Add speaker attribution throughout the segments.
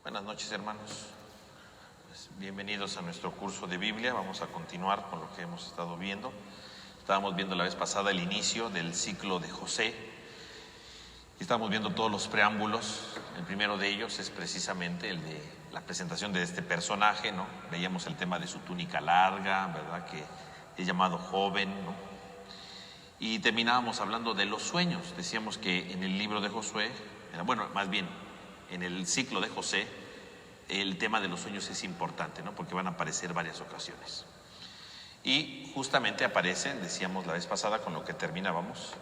Speaker 1: Buenas noches, hermanos. Bienvenidos a nuestro curso de Biblia. Vamos a continuar con lo que hemos estado viendo. Estábamos viendo la vez pasada el inicio del ciclo de José. Y estamos viendo todos los preámbulos. El primero de ellos es precisamente el de la presentación de este personaje, ¿no? Veíamos el tema de su túnica larga, ¿verdad? Que es llamado joven, ¿no? Y terminábamos hablando de los sueños. Decíamos que en el libro de Josué, bueno, más bien en el ciclo de José, el tema de los sueños es importante, ¿no? Porque van a aparecer varias ocasiones. Y justamente aparecen, decíamos la vez pasada con lo que terminábamos,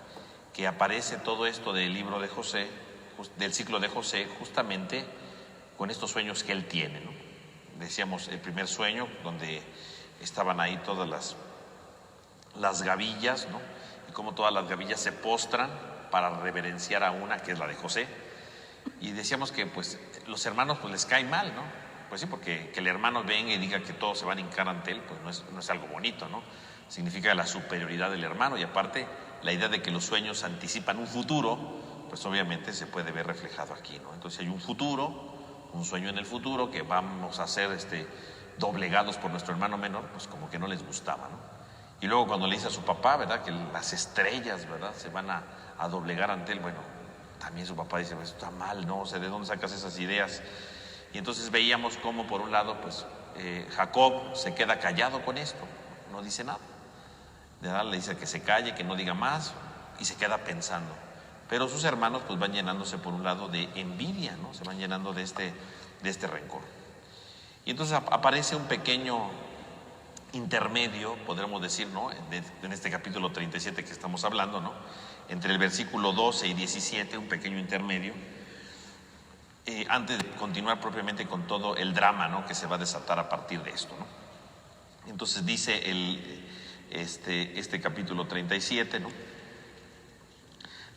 Speaker 1: que aparece todo esto del libro de José, del ciclo de José, justamente con estos sueños que él tiene, ¿no? Decíamos el primer sueño, donde estaban ahí todas las gavillas, ¿no? Y cómo todas las gavillas se postran para reverenciar a una, que es la de José. Y decíamos que pues los hermanos pues les cae mal, ¿no? Pues sí, porque que el hermano venga y diga que todos se van a hincar ante él, pues no es algo bonito, ¿no? Significa la superioridad del hermano, y aparte la idea de que los sueños anticipan un futuro, pues obviamente se puede ver reflejado aquí, ¿no? Entonces hay un futuro, un sueño en el futuro, que vamos a ser doblegados por nuestro hermano menor, pues como que no les gustaba, ¿no? Y luego cuando le dice a su papá, ¿verdad?, que las estrellas, ¿verdad?, se van a doblegar ante él, bueno, también su papá dice, pues está mal, ¿no? O sea, ¿de dónde sacas esas ideas? Y entonces veíamos cómo por un lado, pues Jacob se queda callado con esto, no dice nada, ¿verdad? Le dice que se calle, que no diga más, y se queda pensando. Pero sus hermanos pues van llenándose por un lado de envidia, ¿no? Se van llenando de este rencor. Y entonces aparece un pequeño intermedio, podríamos decir, ¿no?, en este capítulo 37 que estamos hablando, ¿no?, entre el versículo 12 y 17, un pequeño intermedio, antes de continuar propiamente con todo el drama, ¿no?, que se va a desatar a partir de esto, ¿no? Entonces dice este capítulo 37, ¿no?,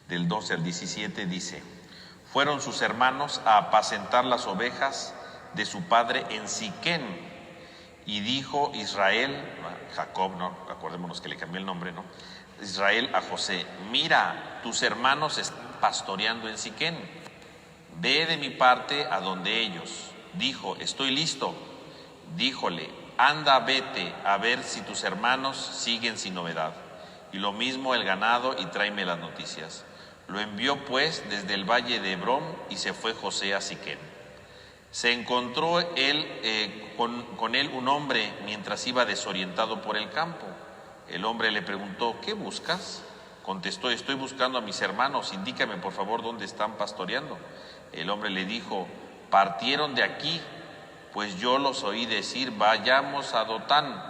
Speaker 1: del 12 al 17, dice: fueron sus hermanos a apacentar las ovejas de su padre en Siquén. Y dijo Israel, Jacob, ¿no?, acordémonos que le cambió el nombre, ¿no?, Israel a José: mira, tus hermanos están pastoreando en Siquén, ve de mi parte a donde ellos. Dijo: estoy listo. Díjole: anda, vete a ver si tus hermanos siguen sin novedad, y lo mismo el ganado, y tráeme las noticias. Lo envió pues desde el valle de Hebrón, y se fue José a Siquén. Se encontró con él un hombre mientras iba desorientado por el campo. El hombre le preguntó: ¿qué buscas? Contestó: estoy buscando a mis hermanos, indícame por favor dónde están pastoreando. El hombre le dijo: partieron de aquí, pues yo los oí decir, vayamos a Dotán.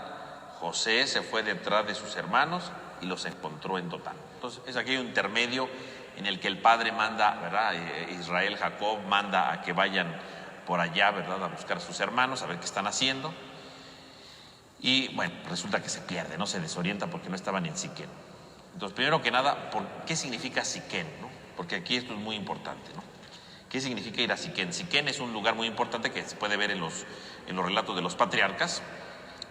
Speaker 1: José se fue detrás de sus hermanos y los encontró en Dotán. Entonces es aquello intermedio en el que el padre manda, ¿verdad?, Israel, Jacob, manda a que vayan por allá, ¿verdad?, a buscar a sus hermanos, a ver qué están haciendo. Y bueno, resulta que se pierde, no se desorienta porque no estaban en Siquén. Entonces, primero que nada, ¿qué significa Siquén, no? Porque aquí esto es muy importante, ¿no? ¿Qué significa ir a Siquén? Siquén es un lugar muy importante que se puede ver en los relatos de los patriarcas,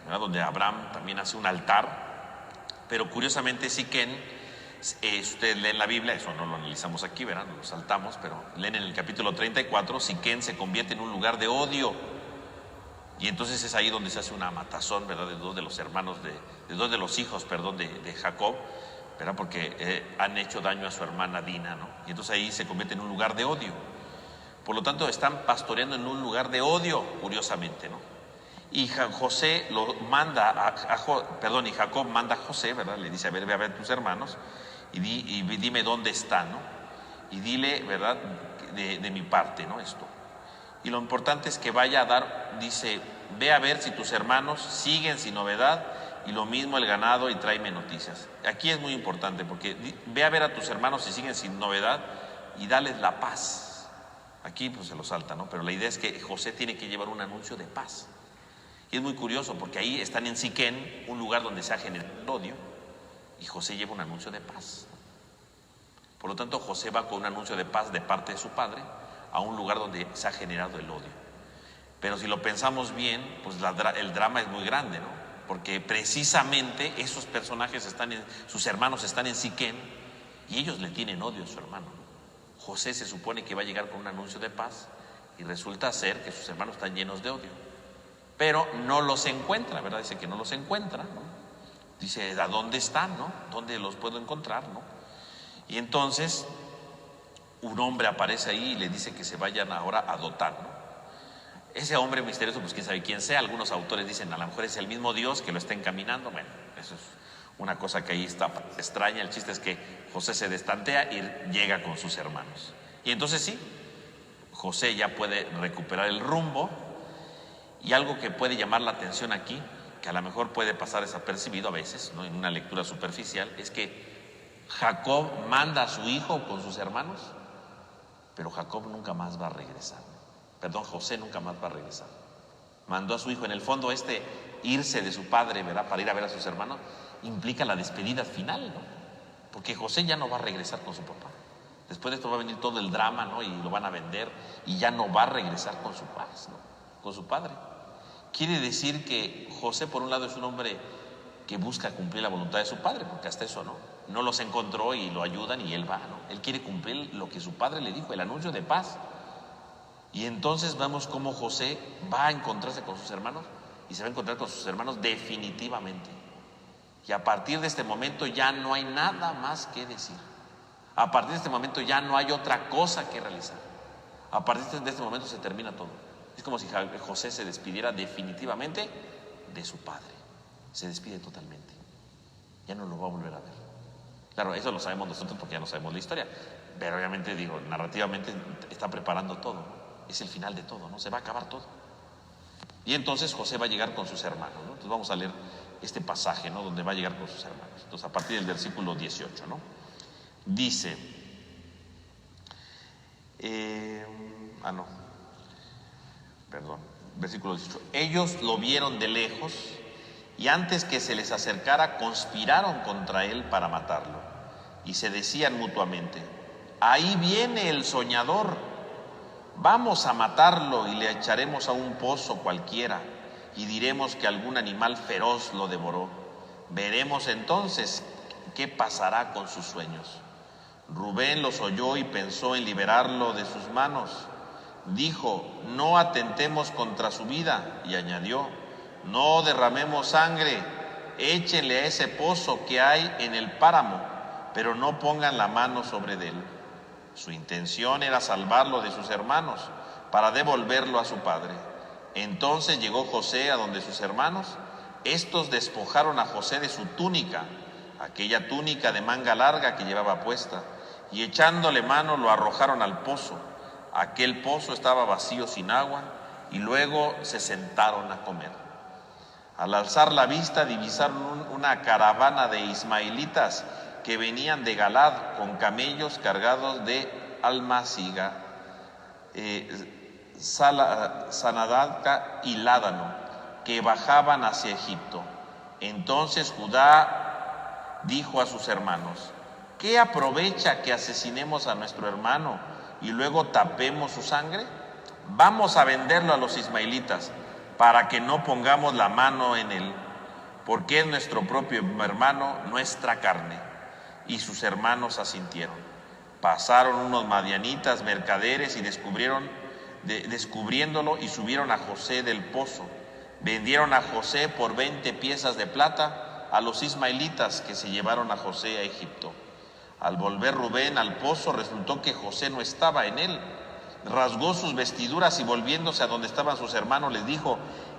Speaker 1: ¿verdad?, donde Abraham también hace un altar. Pero curiosamente Siquén, ustedes leen la Biblia, eso no lo analizamos aquí, ¿verdad?, no lo saltamos, pero leen en el capítulo 34, Siquén se convierte en un lugar de odio. Y entonces es ahí donde se hace una matazón, ¿verdad?, de dos de los hermanos, de dos de los hijos, perdón, de Jacob, ¿verdad?, porque han hecho daño a su hermana Dina, ¿no? Y entonces ahí se convierte en un lugar de odio. Por lo tanto, están pastoreando en un lugar de odio, curiosamente, ¿no? Y José lo manda y Jacob manda a José, ¿verdad?, le dice: a ver, ve a ver tus hermanos y dime dónde están, ¿no? Y dile, ¿verdad?, de mi parte, ¿no?, esto. Y lo importante es que vaya a dar, dice: ve a ver si tus hermanos siguen sin novedad, y lo mismo el ganado, y tráeme noticias. Aquí es muy importante porque ve a ver a tus hermanos si siguen sin novedad y dales la paz. Aquí pues se lo salta, ¿no? Pero la idea es que José tiene que llevar un anuncio de paz. Y es muy curioso porque ahí están en Siquén, un lugar donde se ha generado el odio, y José lleva un anuncio de paz. Por lo tanto, José va con un anuncio de paz de parte de su padre a un lugar donde se ha generado el odio. Pero si lo pensamos bien, pues el drama es muy grande, ¿no? Porque precisamente esos personajes sus hermanos están en Siquén, y ellos le tienen odio a su hermano. José se supone que va a llegar con un anuncio de paz, Y resulta ser que sus hermanos están llenos de odio, pero no los encuentra, ¿verdad? Dice que no los encuentra, ¿no? Dice, ¿a dónde están, no? ¿Dónde los puedo encontrar, no? Y entonces un hombre aparece ahí y le dice que se vayan ahora a Dotán, ¿no? Ese hombre misterioso, pues quién sabe quién sea. Algunos autores dicen, a lo mejor es el mismo Dios que lo está encaminando. Bueno, eso es una cosa que ahí está extraña. El chiste es que José se destantea y llega con sus hermanos. Y entonces sí, José ya puede recuperar el rumbo. Y algo que puede llamar la atención aquí, que a lo mejor puede pasar desapercibido a veces, ¿no? En una lectura superficial, es que Jacob manda a su hijo con sus hermanos, pero Jacob nunca más va a regresar. Perdón, José nunca más va a regresar. Mandó a su hijo. En el fondo, irse de su padre, ¿verdad?, para ir a ver a sus hermanos, implica la despedida final, ¿no? Porque José ya no va a regresar con su papá. Después de esto va a venir todo el drama, ¿no? Y lo van a vender y ya no va a regresar con su padre, ¿no? Con su padre. Quiere decir que José, por un lado, es un hombre que busca cumplir la voluntad de su padre, porque hasta eso no los encontró y lo ayudan y él va, ¿no? Él quiere cumplir lo que su padre le dijo, el anuncio de paz. Y entonces vemos cómo José va a encontrarse con sus hermanos y se va a encontrar con sus hermanos definitivamente. Y a partir de este momento ya no hay nada más que decir. A partir de este momento ya no hay otra cosa que realizar. A partir de este momento se termina todo. Es como si José se despidiera definitivamente de su padre. Se despide totalmente. Ya no lo va a volver a ver. Claro, eso lo sabemos nosotros porque ya no sabemos la historia. Pero obviamente, narrativamente está preparando todo, ¿no? Es el final de todo, ¿no? Se va a acabar todo. Y entonces José va a llegar con sus hermanos, ¿no? Entonces vamos a leer este pasaje, ¿no? Donde va a llegar con sus hermanos. Entonces, a partir del versículo 18, ¿no? Dice, versículo 18. Ellos lo vieron de lejos y antes que se les acercara conspiraron contra él para matarlo. Y se decían mutuamente, ahí viene el soñador, vamos a matarlo y le echaremos a un pozo cualquiera y diremos que algún animal feroz lo devoró. Veremos entonces qué pasará con sus sueños. Rubén los oyó y pensó en liberarlo de sus manos. Dijo, no atentemos contra su vida, y añadió, no derramemos sangre, échenle a ese pozo que hay en el páramo, pero no pongan la mano sobre él. Su intención era salvarlo de sus hermanos para devolverlo a su padre. Entonces llegó José a donde sus hermanos. Estos despojaron a José de su túnica, aquella túnica de manga larga que llevaba puesta, y echándole mano lo arrojaron al pozo. Aquel pozo estaba vacío sin agua, y luego se sentaron a comer. Al alzar la vista divisaron una caravana de ismaelitas que venían de Galad con camellos cargados de almáciga, sanadadca y ládano, que bajaban hacia Egipto. Entonces Judá dijo a sus hermanos, ¿qué aprovecha que asesinemos a nuestro hermano y luego tapemos su sangre? Vamos a venderlo a los ismaelitas para que no pongamos la mano en él, porque es nuestro propio hermano, nuestra carne. Y sus hermanos asintieron. Pasaron unos madianitas mercaderes y descubriéndolo y subieron a José del pozo. Vendieron a José por 20 piezas de plata a los ismaelitas que se llevaron a José a Egipto. Al volver Rubén al pozo resultó que José no estaba en él. Rasgó sus vestiduras y volviéndose a donde estaban sus hermanos les dijo,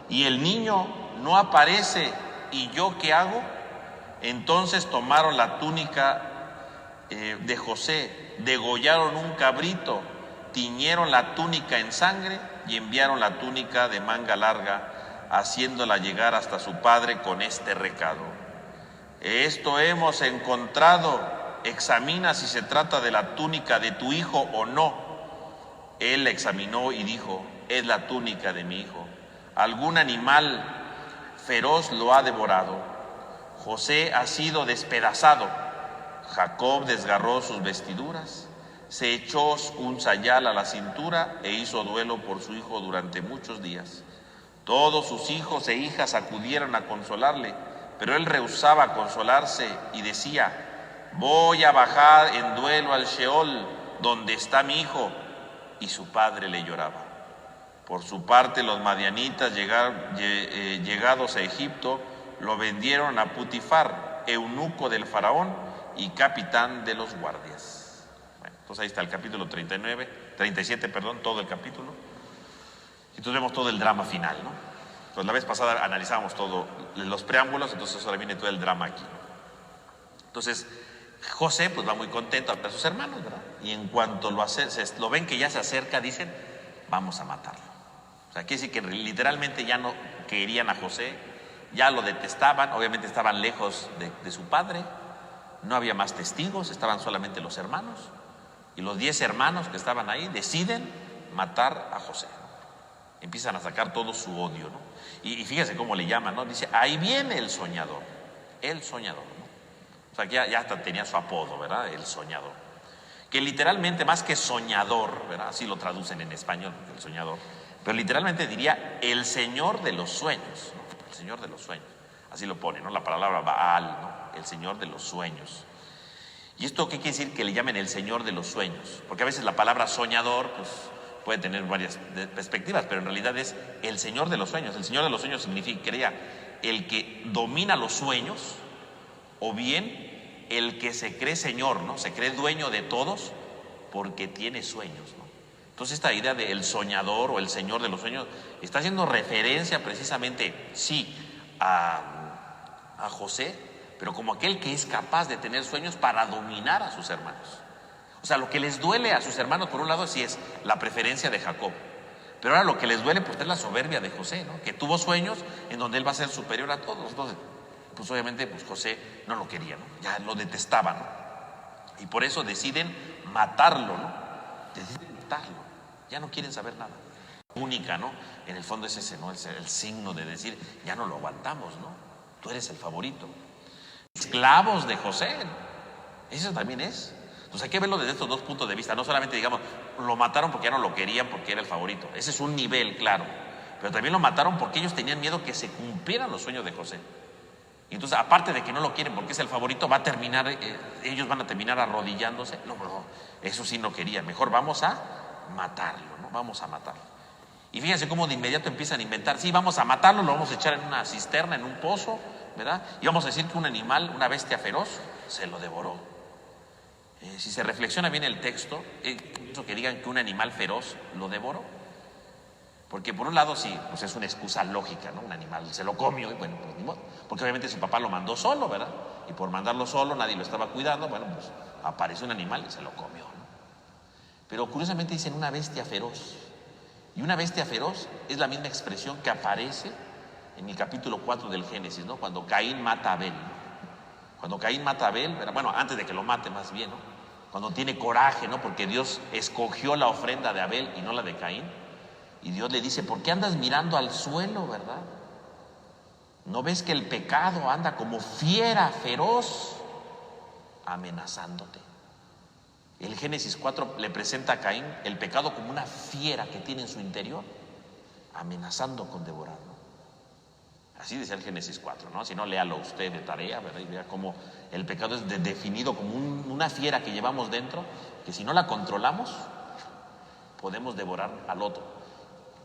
Speaker 1: ¿y el niño no aparece? ¿Y yo qué hago? Entonces tomaron la túnica de José, degollaron un cabrito, tiñeron la túnica en sangre y enviaron la túnica de manga larga, haciéndola llegar hasta su padre con este recado. Esto hemos encontrado, examina si se trata de la túnica de tu hijo o no. Él la examinó y dijo, es la túnica de mi hijo. Algún animal feroz lo ha devorado. José ha sido despedazado. Jacob desgarró sus vestiduras, se echó un sayal a la cintura e hizo duelo por su hijo durante muchos días. Todos sus hijos e hijas acudieron a consolarle, pero él rehusaba consolarse y decía, voy a bajar en duelo al Sheol, donde está mi hijo. Y su padre le lloraba. Por su parte, los madianitas llegados a Egipto lo vendieron a Putifar, eunuco del faraón y capitán de los guardias. Bueno, entonces ahí está el capítulo 37, todo el capítulo. Entonces vemos todo el drama final, ¿no? Entonces la vez pasada analizábamos todo los preámbulos, entonces ahora viene todo el drama aquí. Entonces José pues va muy contento a ver a sus hermanos, ¿verdad? Y en cuanto lo ven que ya se acerca, dicen, vamos a matarlo. O sea, quiere decir que literalmente ya no querían a José, ya lo detestaban, obviamente estaban lejos de su padre, no había más testigos, estaban solamente los hermanos, y los 10 hermanos que estaban ahí deciden matar a José. Empiezan a sacar todo su odio, ¿no? Y fíjense cómo le llaman, ¿no? Dice, ahí viene el soñador, ¿no? O sea, que ya hasta tenía su apodo, ¿verdad? El soñador. Que literalmente, más que soñador, ¿verdad? Así lo traducen en español, el soñador. Pero literalmente diría el señor de los sueños, ¿no? El señor de los sueños. Así lo pone, ¿no? La palabra Baal, ¿no? El señor de los sueños. ¿Y esto qué quiere decir que le llamen el señor de los sueños? Porque a veces la palabra soñador, pues, puede tener varias perspectivas, pero en realidad es el señor de los sueños. El señor de los sueños significa el que domina los sueños, o bien el que se cree señor, ¿no? Se cree dueño de todos porque tiene sueños, ¿no? Entonces esta idea de el soñador o el señor de los sueños está haciendo referencia precisamente, sí, a José, pero como aquel que es capaz de tener sueños para dominar a sus hermanos. O sea, lo que les duele a sus hermanos, por un lado, sí es la preferencia de Jacob, pero ahora lo que les duele pues es la soberbia de José, ¿no? Que tuvo sueños en donde él va a ser superior a todos. Entonces, pues obviamente pues José no lo quería, ¿no? Ya lo detestaba, ¿no? Y por eso deciden matarlo, ¿no? Deciden matarlo, ya no quieren saber nada. Única, ¿no? En el fondo es ese, ¿no? Es el signo de decir, ya no lo aguantamos, ¿no? Tú eres el favorito. Esclavos de José, ¿no? Eso también es. Entonces hay que verlo desde estos dos puntos de vista. No solamente digamos, lo mataron porque ya no lo querían porque era el favorito. Ese es un nivel, claro. Pero también lo mataron porque ellos tenían miedo que se cumplieran los sueños de José. Y entonces, aparte de que no lo quieren porque es el favorito, ellos van a terminar arrodillándose. No, eso sí no querían. Mejor vamos a matarlo, ¿no? Vamos a matarlo. Y fíjense cómo de inmediato empiezan a inventar. Sí, vamos a matarlo, lo vamos a echar en una cisterna, en un pozo, ¿verdad? Y vamos a decir que un animal, una bestia feroz, se lo devoró. Si se reflexiona bien el texto, eso que digan que un animal feroz lo devoró. Porque por un lado sí, pues es una excusa lógica, ¿no? Un animal se lo comió y bueno, pues ni modo. Porque obviamente su papá lo mandó solo, ¿verdad? Y por mandarlo solo, nadie lo estaba cuidando, bueno, pues apareció un animal y se lo comió, ¿no? Pero curiosamente dicen una bestia feroz. Y una bestia feroz es la misma expresión que aparece en el capítulo 4 del Génesis, ¿no? Cuando Caín mata a Abel, ¿no? Cuando Caín mata a Abel, ¿verdad? Bueno, antes de que lo mate más bien, ¿no? Cuando tiene coraje, ¿no? Porque Dios escogió la ofrenda de Abel y no la de Caín. Y Dios le dice, ¿por qué andas mirando al suelo, verdad? ¿No ves que el pecado anda como fiera feroz amenazándote? El Génesis 4 le presenta a Caín el pecado como una fiera que tiene en su interior, amenazando con devorarlo. Así decía el Génesis 4, ¿no? Si no, léalo usted de tarea, ¿verdad? Y vea cómo el pecado es definido como una fiera que llevamos dentro, que si no la controlamos, podemos devorar al otro.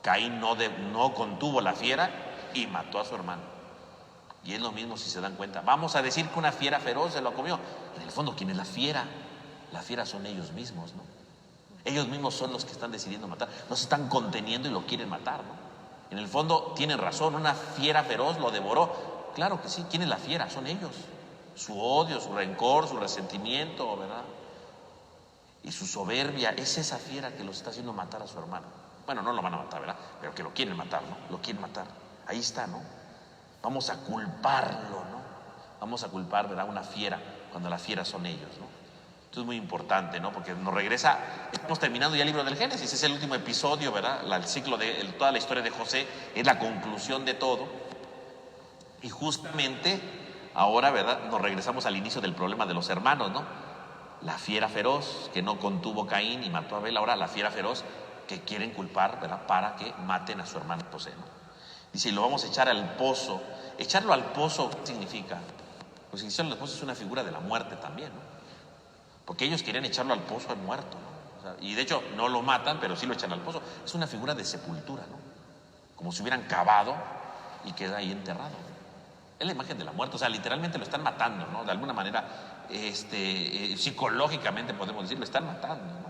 Speaker 1: Caín no contuvo la fiera y mató a su hermano. Y es lo mismo si se dan cuenta. Vamos a decir que una fiera feroz se lo comió. En el fondo, ¿quién es la fiera? La fiera son ellos mismos, ¿no? Ellos mismos son los que están decidiendo matar. No se están conteniendo y lo quieren matar, ¿no? En el fondo tienen razón, una fiera feroz lo devoró. Claro que sí, ¿quién es la fiera? Son ellos. Su odio, su rencor, su resentimiento, ¿verdad? Y su soberbia, es esa fiera que los está haciendo matar a su hermano. Bueno, no lo van a matar, ¿verdad? Pero que lo quieren matar, ¿no? Lo quieren matar. Ahí está, ¿no? Vamos a culparlo, ¿no? Vamos a culpar, ¿verdad? Una fiera, cuando la fiera son ellos, ¿no? Esto es muy importante, ¿no? Porque nos regresa, estamos terminando ya el libro del Génesis, es el último episodio, ¿verdad? El ciclo de toda la historia de José es la conclusión de todo. Y justamente ahora, ¿verdad? Nos regresamos al inicio del problema de los hermanos, ¿no? La fiera feroz que no contuvo Caín y mató a Abel, ahora la fiera feroz que quieren culpar, ¿verdad? Para que maten a su hermano José, ¿no? Dice, y lo vamos a echar al pozo. Echarlo al pozo, ¿qué significa? Pues echarlo al pozo es una figura de la muerte también, ¿no? Porque ellos querían echarlo al pozo al muerto, ¿no? O sea, y de hecho no lo matan, pero sí lo echan al pozo. Es una figura de sepultura, ¿no? Como si hubieran cavado y queda ahí enterrado. Es la imagen de la muerte, o sea, literalmente lo están matando, ¿no? De alguna manera, psicológicamente podemos decir, lo están matando, ¿no?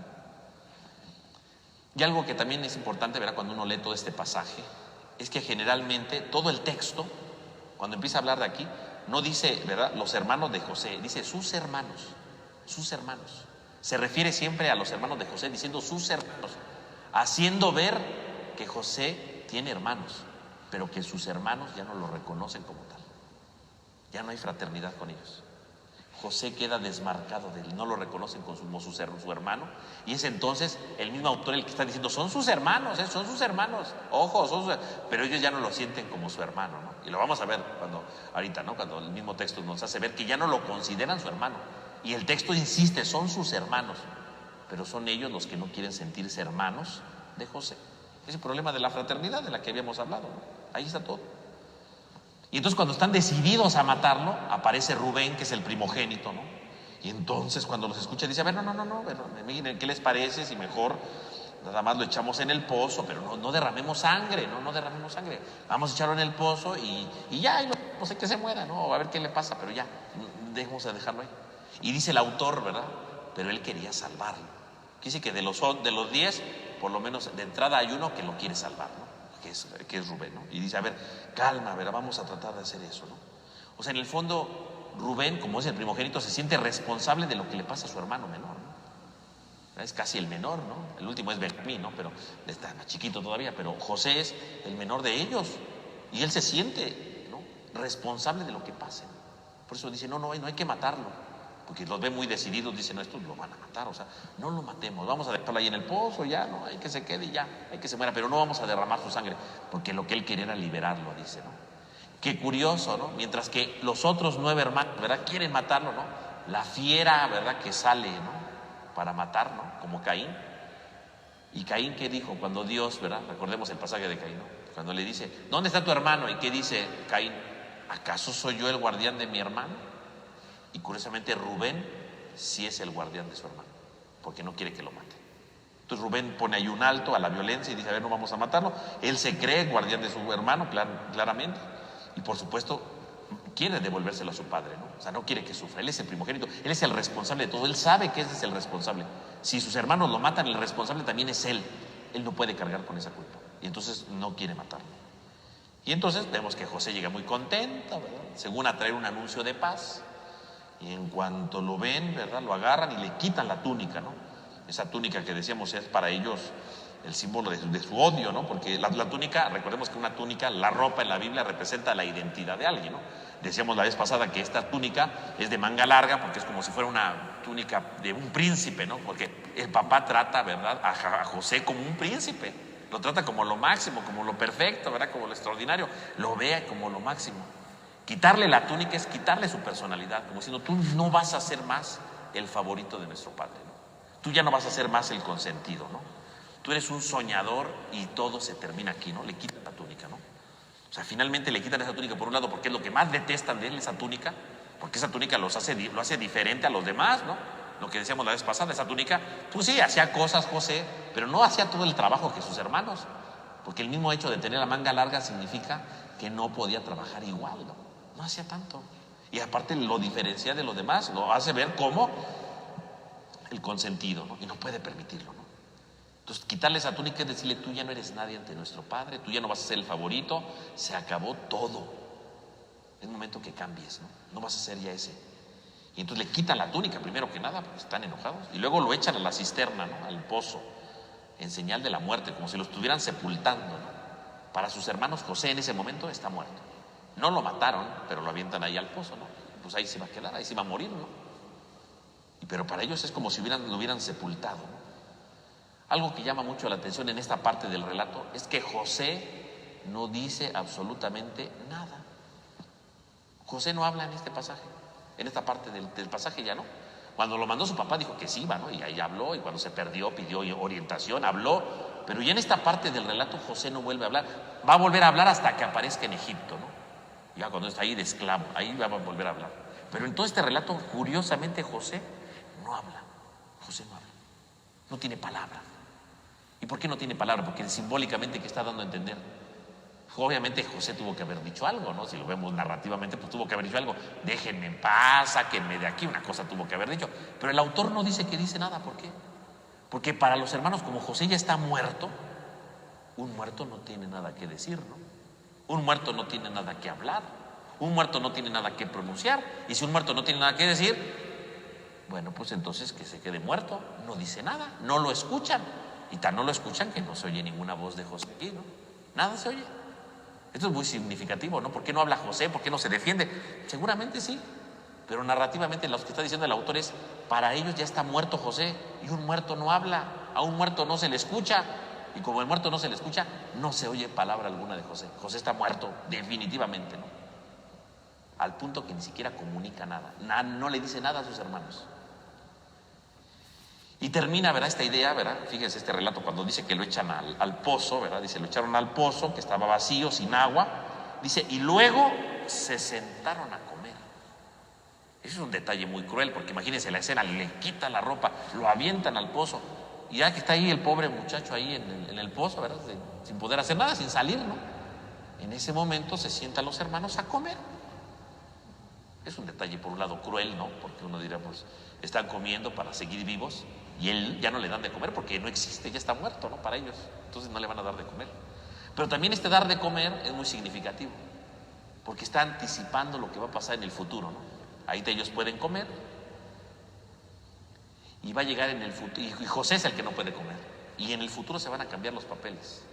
Speaker 1: Y algo que también es importante, ¿verdad? Cuando uno lee todo este pasaje, es que generalmente todo el texto, cuando empieza a hablar de aquí, no dice, ¿verdad?, los hermanos de José, dice sus hermanos, sus hermanos. Se refiere siempre a los hermanos de José diciendo sus hermanos, haciendo ver que José tiene hermanos, pero que sus hermanos ya no lo reconocen como tal. Ya no hay fraternidad con ellos. José queda desmarcado de él, no lo reconocen como su hermano. Y es entonces el mismo autor el que está diciendo, son sus hermanos, son sus hermanos, ojo, pero ellos ya no lo sienten como su hermano, ¿no? Y lo vamos a ver ahorita, ¿no? Cuando el mismo texto nos hace ver que ya no lo consideran su hermano. Y el texto insiste, son sus hermanos, pero son ellos los que no quieren sentirse hermanos de José. Es el problema de la fraternidad de la que habíamos hablado, ¿no? Ahí está todo. Y entonces cuando están decididos a matarlo, aparece Rubén, que es el primogénito, ¿no? Y entonces cuando los escucha dice, a ver, no, miren, ¿qué les parece si mejor nada más lo echamos en el pozo, pero no derramemos sangre, no derramemos sangre? Vamos a echarlo en el pozo y ya, y no sé, que se muera, ¿no? A ver qué le pasa, pero ya, dejemos de dejarlo ahí. Y dice el autor, ¿verdad? Pero él quería salvarlo. Dice que de los 10, por lo menos de entrada hay uno que lo quiere salvar, ¿no? Que es Rubén, ¿no? Y dice, a ver, calma, a ver, vamos a tratar de hacer eso, ¿no? O sea, en el fondo, Rubén, como es el primogénito, se siente responsable de lo que le pasa a su hermano menor, ¿no? Es casi el menor, ¿no? El último es Benjamín, ¿no? Pero está más chiquito todavía, pero José es el menor de ellos. Y él se siente, ¿no?, responsable de lo que pase. Por eso dice, no hay que matarlo. Porque los ve muy decididos, dicen, no, estos lo van a matar, o sea, no lo matemos, vamos a dejarlo ahí en el pozo, ya, no, hay que se quede y ya, hay que se muera, pero no vamos a derramar su sangre, porque lo que él quería era liberarlo, dice, ¿no? Qué curioso, ¿no? Mientras que los otros 9 hermanos, ¿verdad?, quieren matarlo, ¿no? La fiera, ¿verdad?, que sale, ¿no?, para matar, ¿no?, como Caín. Y Caín, ¿qué dijo cuando Dios, ¿verdad?, recordemos el pasaje de Caín, ¿no?, cuando le dice, ¿dónde está tu hermano? ¿Y qué dice Caín? ¿Acaso soy yo el guardián de mi hermano? Y curiosamente Rubén sí es el guardián de su hermano, porque no quiere que lo mate. Entonces Rubén pone ahí un alto a la violencia y dice, a ver, no vamos a matarlo. Él se cree guardián de su hermano, claramente, y por supuesto quiere devolvérselo a su padre, ¿no? O sea, no quiere que sufra. Él es el primogénito, él es el responsable de todo, él sabe que ese es el responsable. Si sus hermanos lo matan, el responsable también es él. Él no puede cargar con esa culpa, y entonces no quiere matarlo. Y entonces vemos que José llega muy contento, ¿verdad?, según a traer un anuncio de paz. Y en cuanto lo ven, ¿verdad?, lo agarran y le quitan la túnica, ¿no? Esa túnica que decíamos es para ellos el símbolo de su odio, ¿no? Porque la túnica, recordemos que una túnica, la ropa en la Biblia representa la identidad de alguien, ¿no? Decíamos la vez pasada que esta túnica es de manga larga porque es como si fuera una túnica de un príncipe, ¿no? Porque el papá trata, ¿verdad?, a José como un príncipe, lo trata como lo máximo, como lo perfecto, ¿verdad?, como lo extraordinario, lo ve como lo máximo. Quitarle la túnica es quitarle su personalidad, como diciendo, tú no vas a ser más el favorito de nuestro padre, ¿no? Tú ya no vas a ser más el consentido, ¿no? Tú eres un soñador y todo se termina aquí, ¿no? Le quitan la túnica, ¿no? O sea, finalmente le quitan esa túnica por un lado porque es lo que más detestan de él, esa túnica, porque esa túnica lo hace diferente a los demás, ¿no? Lo que decíamos la vez pasada, esa túnica, pues sí, hacía cosas José, pero no hacía todo el trabajo que sus hermanos, porque el mismo hecho de tener la manga larga significa que no podía trabajar igual, ¿no? No hacía tanto. Y aparte lo diferencia de los demás, lo hace ver como el consentido, ¿no? Y no puede permitirlo, ¿no? Entonces quitarle esa túnica es decirle, tú ya no eres nadie ante nuestro Padre, tú ya no vas a ser el favorito, se acabó todo. Es momento que cambies, ¿no? No vas a ser ya ese. Y entonces le quitan la túnica, primero que nada, porque están enojados, y luego lo echan a la cisterna, ¿no?, al pozo, en señal de la muerte, como si lo estuvieran sepultando, ¿no? Para sus hermanos, José en ese momento está muerto. No lo mataron, pero lo avientan ahí al pozo, ¿no? Pues ahí se va a quedar, ahí se va a morir, ¿no? Pero para ellos es como si lo hubieran sepultado, ¿no? Algo que llama mucho la atención en esta parte del relato es que José no dice absolutamente nada. José no habla en este pasaje, en esta parte del pasaje ya no. Cuando lo mandó su papá dijo que sí iba, ¿no? Y ahí habló, y cuando se perdió pidió orientación, habló. Pero ya en esta parte del relato José no vuelve a hablar. Va a volver a hablar hasta que aparezca en Egipto, ¿no? Ya cuando está ahí de esclavo, ahí va a volver a hablar. Pero en todo este relato, curiosamente, José no habla. José no habla. No tiene palabra. ¿Y por qué no tiene palabra? Porque simbólicamente, ¿qué está dando a entender? Obviamente José tuvo que haber dicho algo, ¿no? Si lo vemos narrativamente, pues tuvo que haber dicho algo. Déjenme en paz, sáquenme de aquí, una cosa tuvo que haber dicho. Pero el autor no dice que dice nada. ¿Por qué? Porque para los hermanos, como José ya está muerto, un muerto no tiene nada que decir, ¿no? Un muerto no tiene nada que hablar. Un muerto no tiene nada que pronunciar. Y si un muerto no tiene nada que decir, bueno, pues entonces que se quede muerto. No dice nada, no lo escuchan. Y tan no lo escuchan que no se oye ninguna voz de José aquí, ¿no? Nada se oye. Esto es muy significativo, ¿no? ¿Por qué no habla José? ¿Por qué no se defiende? Seguramente sí, pero narrativamente lo que está diciendo el autor es: para ellos ya está muerto José, y un muerto no habla, a un muerto no se le escucha, y como el muerto no se le escucha, no se oye palabra alguna de José. José está muerto, definitivamente, ¿no? Al punto que ni siquiera comunica nada, no le dice nada a sus hermanos. Y termina, ¿verdad?, esta idea, ¿verdad? Fíjense este relato cuando dice que lo echan al pozo, ¿verdad? Dice, lo echaron al pozo, que estaba vacío, sin agua. Dice, y luego se sentaron a comer. Eso es un detalle muy cruel, porque imagínense la escena: le quita la ropa, lo avientan al pozo, y ya que está ahí el pobre muchacho ahí en el pozo, ¿verdad?, sin poder hacer nada, sin salir, ¿no? En ese momento se sientan los hermanos a comer. Es un detalle por un lado cruel, ¿no? Porque uno dirá, pues están comiendo para seguir vivos, y él ya no le dan de comer porque no existe, ya está muerto, ¿no? Para ellos, entonces no le van a dar de comer. Pero también este dar de comer es muy significativo, porque está anticipando lo que va a pasar en el futuro, ¿no? Ahí ellos pueden comer, y va a llegar en el futuro, y José es el que no puede comer, y en el futuro se van a cambiar los papeles,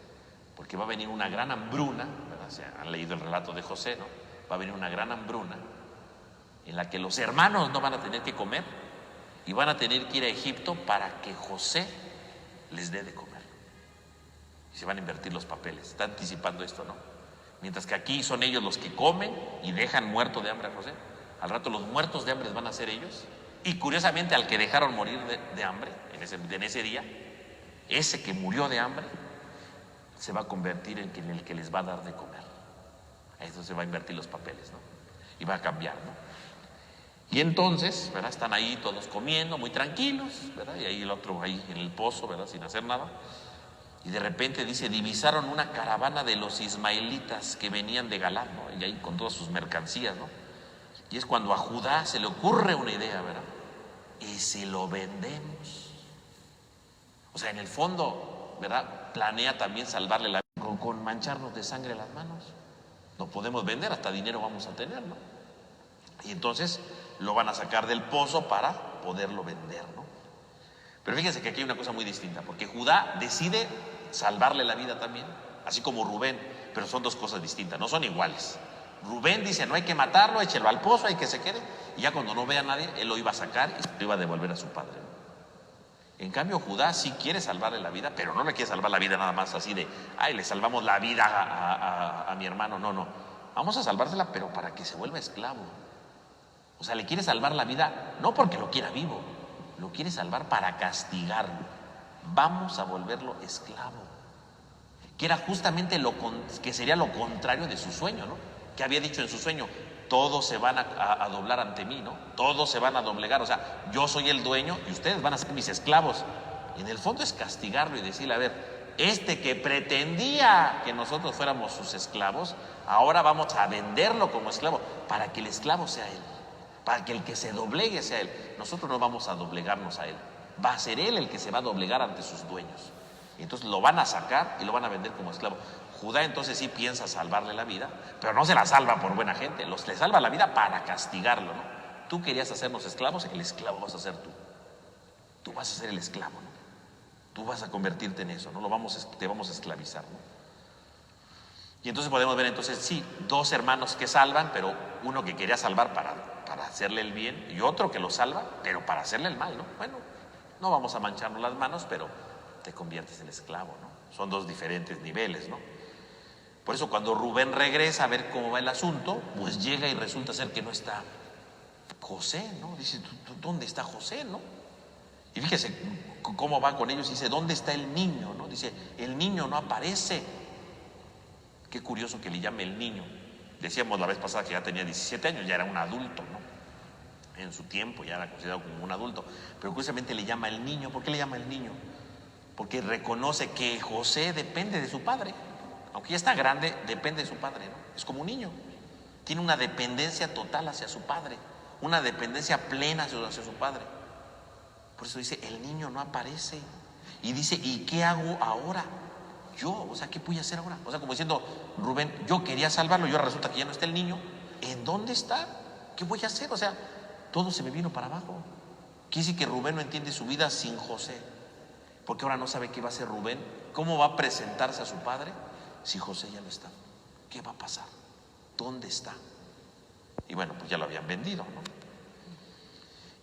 Speaker 1: porque va a venir una gran hambruna, ¿verdad? Se han leído el relato de José, ¿no? Va a venir una gran hambruna en la que los hermanos no van a tener que comer y van a tener que ir a Egipto para que José les dé de comer. Y se van a invertir los papeles. Está anticipando esto, ¿no? Mientras que aquí son ellos los que comen y dejan muerto de hambre a José, al rato los muertos de hambre van a ser ellos. Y curiosamente, al que dejaron morir de hambre en ese día, ese que murió de hambre se va a convertir en el que les va a dar de comer. A eso se va a invertir los papeles, ¿no? Y va a cambiar, ¿no? Y entonces, ¿verdad?, están ahí todos comiendo, muy tranquilos, ¿verdad? Y ahí el otro ahí en el pozo, ¿verdad?, sin hacer nada. Y de repente dice, divisaron una caravana de los ismaelitas que venían de Galaad, ¿no? Y ahí con todas sus mercancías, ¿no? Y es cuando a Judá se le ocurre una idea, ¿verdad? Y si lo vendemos. O sea, en el fondo, ¿verdad?, planea también salvarle la vida con mancharnos de sangre las manos. No podemos vender, hasta dinero vamos a tener, ¿no? Y entonces lo van a sacar del pozo para poderlo vender, ¿no? Pero fíjense que aquí hay una cosa muy distinta, porque Judá decide salvarle la vida también, así como Rubén, pero son dos cosas distintas, no son iguales. Rubén dice, no hay que matarlo, échelo al pozo, hay que se quede, y ya cuando no vea a nadie, él lo iba a sacar y lo iba a devolver a su padre, ¿no? En cambio, Judá sí quiere salvarle la vida, pero no le quiere salvar la vida nada más así de, ay, le salvamos la vida a mi hermano. No, vamos a salvársela, pero para que se vuelva esclavo. O sea, le quiere salvar la vida no porque lo quiera vivo, lo quiere salvar para castigarlo. Vamos a volverlo esclavo, que era justamente que sería lo contrario de su sueño, ¿no? Que había dicho en su sueño, todos se van a doblar ante mí, ¿no? Todos se van a doblegar, o sea, yo soy el dueño y ustedes van a ser mis esclavos. Y en el fondo es castigarlo y decirle, a ver, este que pretendía que nosotros fuéramos sus esclavos, ahora vamos a venderlo como esclavo para que el esclavo sea él, para que el que se doblegue sea él. Nosotros no vamos a doblegarnos a él, va a ser él el que se va a doblegar ante sus dueños. Y entonces lo van a sacar y lo van a vender como esclavo. Judá entonces sí piensa salvarle la vida, pero no se la salva por buena gente, le salva la vida para castigarlo, ¿no? Tú querías hacernos esclavos, el esclavo vas a ser tú. Tú vas a ser el esclavo, ¿no? Tú vas a convertirte en eso, ¿no? Te vamos a esclavizar, ¿no? Y entonces podemos ver entonces, sí, dos hermanos que salvan, pero uno que quería salvar para hacerle el bien y otro que lo salva, pero para hacerle el mal, ¿no? Bueno, no vamos a mancharnos las manos, pero te conviertes en esclavo, ¿no? Son dos diferentes niveles, ¿no? Por eso cuando Rubén regresa a ver cómo va el asunto, pues llega y resulta ser que no está José, ¿no? Dice, ¿dónde está José, no? Y fíjese cómo va con ellos, dice, ¿dónde está el niño, no? Dice, el niño no aparece. Qué curioso que le llame el niño. Decíamos la vez pasada que ya tenía 17 años, ya era un adulto, ¿no? En su tiempo ya era considerado como un adulto, pero curiosamente le llama el niño. ¿Por qué le llama el niño? Porque reconoce que José depende de su padre. Aunque ya está grande, depende de su padre, ¿no? Es como un niño. Tiene una dependencia total hacia su padre, una dependencia plena hacia su padre. Por eso dice, el niño no aparece. Y dice, ¿y qué hago ahora? Yo, o sea, ¿qué voy a hacer ahora? O sea, como diciendo, Rubén, yo quería salvarlo, y ahora resulta que ya no está el niño. ¿En dónde está? ¿Qué voy a hacer? O sea, todo se me vino para abajo. Quiere decir que Rubén no entiende su vida sin José, porque ahora no sabe qué va a hacer Rubén, cómo va a presentarse a su padre si José ya no está. ¿Qué va a pasar? ¿Dónde está? Y bueno, pues ya lo habían vendido, ¿no?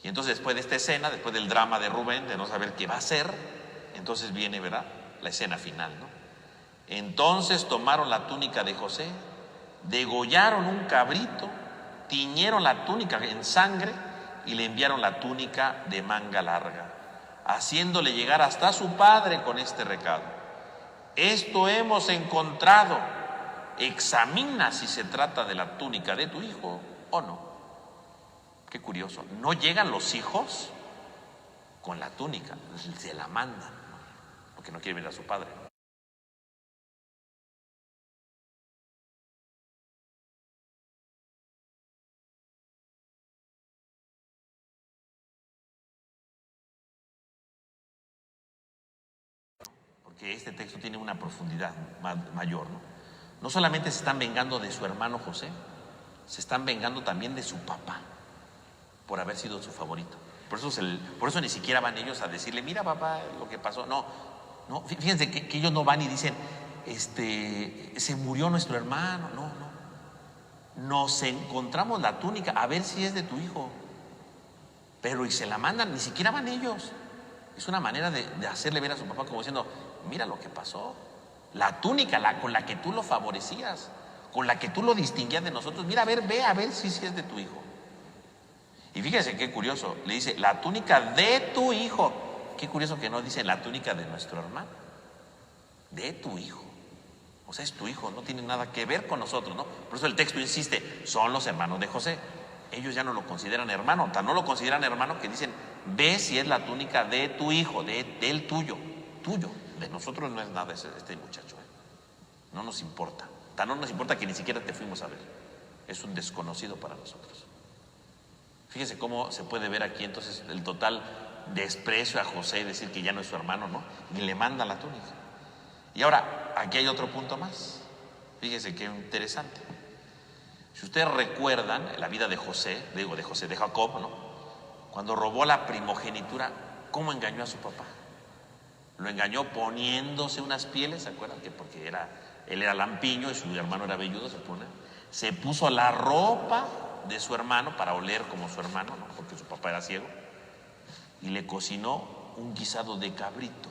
Speaker 1: Y entonces después de esta escena, después del drama de Rubén, de no saber qué va a hacer, entonces viene, ¿verdad?, la escena final, ¿no? Entonces tomaron la túnica de José, degollaron un cabrito, tiñeron la túnica en sangre y le enviaron la túnica de manga larga, haciéndole llegar hasta su padre con este recado: esto hemos encontrado, examina si se trata de la túnica de tu hijo o no. Qué curioso, no llegan los hijos con la túnica, se la mandan, porque no quiere ver a su padre. Porque este texto tiene una profundidad mayor, ¿no? No solamente se están vengando de su hermano José, se están vengando también de su papá por haber sido su favorito. Por eso ni siquiera van ellos a decirle, mira papá, lo que pasó. No, fíjense que ellos no van y dicen, se murió nuestro hermano. No. Nos encontramos la túnica, a ver si es de tu hijo. Pero y se la mandan, ni siquiera van ellos. Es una manera de hacerle ver a su papá como diciendo, mira lo que pasó. La túnica con la que tú lo favorecías, con la que tú lo distinguías de nosotros, mira, ve a ver si es de tu hijo. Y fíjese qué curioso, le dice, la túnica de tu hijo. Qué curioso que no dice la túnica de nuestro hermano, de tu hijo. O sea, es tu hijo, no tiene nada que ver con nosotros, ¿no? Por eso el texto insiste, son los hermanos de José. Ellos ya no lo consideran hermano, tan no lo consideran hermano que dicen, ve si es la túnica de tu hijo, del tuyo. De nosotros no es nada este muchacho, ¿eh? No nos importa, tan no nos importa que ni siquiera te fuimos a ver. Es un desconocido para nosotros. Fíjese cómo se puede ver aquí entonces el total desprecio a José, decir que ya no es su hermano, ¿no? Ni le manda la túnica. Y ahora, aquí hay otro punto más. Fíjese qué interesante. Si ustedes recuerdan la vida de José, de Jacob, ¿no? Cuando robó la primogenitura, ¿cómo engañó a su papá? Lo engañó poniéndose unas pieles, ¿se acuerdan? Que porque él era lampiño y su hermano era velludo, se puso la ropa de su hermano para oler como su hermano, ¿no? Porque su papá era ciego, y le cocinó un guisado de cabrito.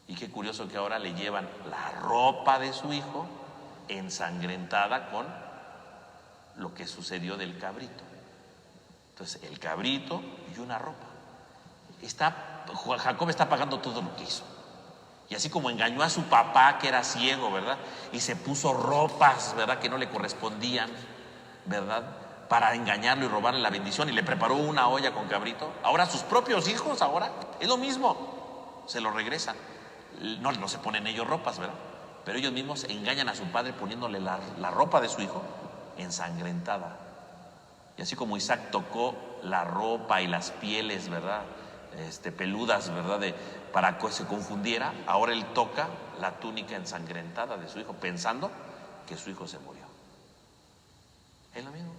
Speaker 1: Y qué curioso que ahora le llevan la ropa de su hijo ensangrentada con lo que sucedió del cabrito. Entonces, el cabrito y una ropa. Jacob está pagando todo lo que hizo. Y así como engañó a su papá, que era ciego, ¿verdad? Y se puso ropas, ¿verdad?, que no le correspondían, ¿verdad?, para engañarlo y robarle la bendición, y le preparó una olla con cabrito. Ahora sus propios hijos, ahora es lo mismo, se lo regresan. No se ponen ellos ropas, ¿verdad? Pero ellos mismos engañan a su padre poniéndole la ropa de su hijo ensangrentada. Y así como Isaac tocó la ropa y las pieles, ¿verdad?, peludas, ¿verdad?, para que se confundiera, ahora él toca la túnica ensangrentada de su hijo, pensando que su hijo se murió. Es lo mismo.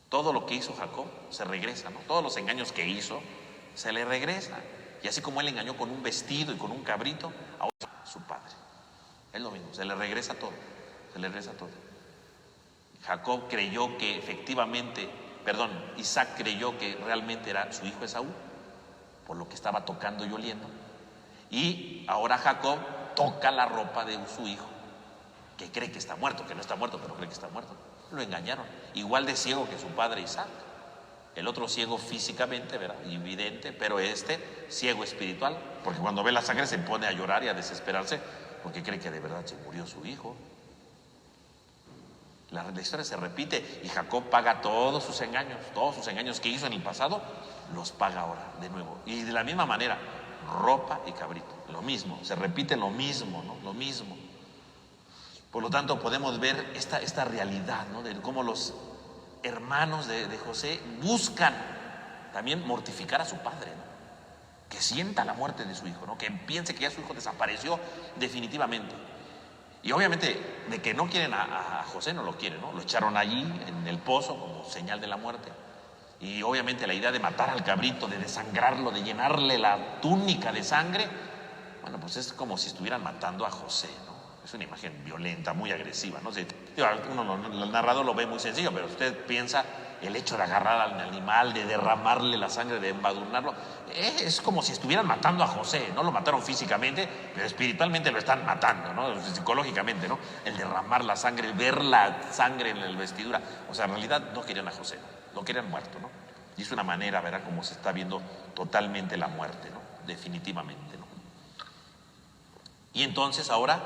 Speaker 1: Todo lo que hizo Jacob se regresa, ¿no? Todos los engaños que hizo se le regresa. Y así como él engañó con un vestido y con un cabrito, ahora a su padre. Es lo mismo, se le regresa todo. Jacob creyó que Isaac creyó que realmente era su hijo Esaú, por lo que estaba tocando y oliendo. Y ahora Jacob toca la ropa de su hijo, que cree que está muerto, que no está muerto, pero cree que está muerto. Lo engañaron, igual de ciego que su padre Isaac. El otro ciego físicamente, ¿verdad?, evidente, pero ciego espiritual, porque cuando ve la sangre se pone a llorar y a desesperarse, porque cree que de verdad se murió su hijo. La historia se repite y Jacob paga todos sus engaños que hizo en el pasado, los paga ahora de nuevo. Y de la misma manera, ropa y cabrito, lo mismo, se repite lo mismo, ¿no? Lo mismo. Por lo tanto, podemos ver esta realidad, ¿no? De cómo los hermanos de José buscan también mortificar a su padre, ¿no? Que sienta la muerte de su hijo, ¿no? Que piense que ya su hijo desapareció definitivamente. Y obviamente de que no quieren a José, no lo quieren, ¿no? Lo echaron allí en el pozo como señal de la muerte. Y obviamente la idea de matar al cabrito, de desangrarlo, de llenarle la túnica de sangre, bueno, pues es como si estuvieran matando a José, ¿no? Es una imagen violenta, muy agresiva, ¿no? El narrador lo ve muy sencillo, pero usted piensa el hecho de agarrar al animal, de derramarle la sangre, de embadurnarlo, es como si estuvieran matando a José. No lo mataron físicamente, pero espiritualmente lo están matando, ¿no? Psicológicamente, ¿no? El derramar la sangre, el ver la sangre en la vestidura. O sea, en realidad no querían a José, ¿no? Lo querían muerto, ¿no? Y es una manera, ¿verdad?, como se está viendo totalmente la muerte, ¿no? Definitivamente, ¿no? Y entonces ahora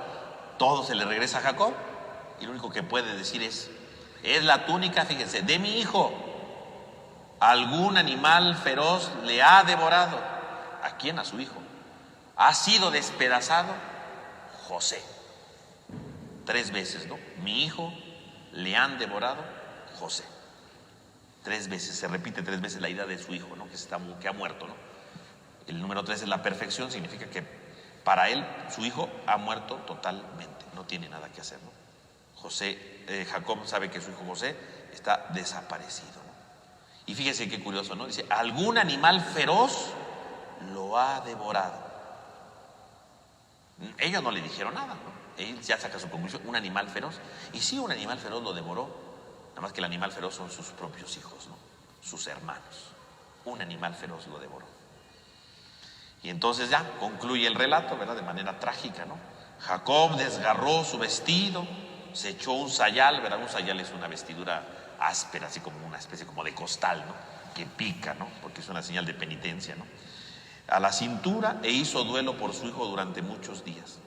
Speaker 1: todo se le regresa a Jacob y lo único que puede decir es la túnica, fíjense, de mi hijo. Algún animal feroz le ha devorado. ¿A quién? A su hijo. Ha sido despedazado José. 3 veces, ¿no? Mi hijo, le han devorado José. 3 veces, se repite 3 veces la idea de su hijo, ¿no? Que ha muerto, ¿no? El número 3 es la perfección, significa que para él, su hijo ha muerto totalmente, no tiene nada que hacer, ¿no? Jacob sabe que su hijo José está desaparecido, ¿no? Y fíjese qué curioso, ¿no? Dice, algún animal feroz lo ha devorado. Ellos no le dijeron nada, ¿no? Él ya saca su conclusión, un animal feroz. Y sí, un animal feroz lo devoró, nada más que el animal feroz son sus propios hijos, ¿no? Sus hermanos. Un animal feroz lo devoró. Y entonces ya concluye el relato, ¿verdad? De manera trágica, ¿no? Jacob desgarró su vestido, se echó un sayal, ¿verdad? Un sayal es una vestidura áspera, así como una especie como de costal, ¿no? Que pica, ¿no? Porque es una señal de penitencia, ¿no? A la cintura, e hizo duelo por su hijo durante muchos días.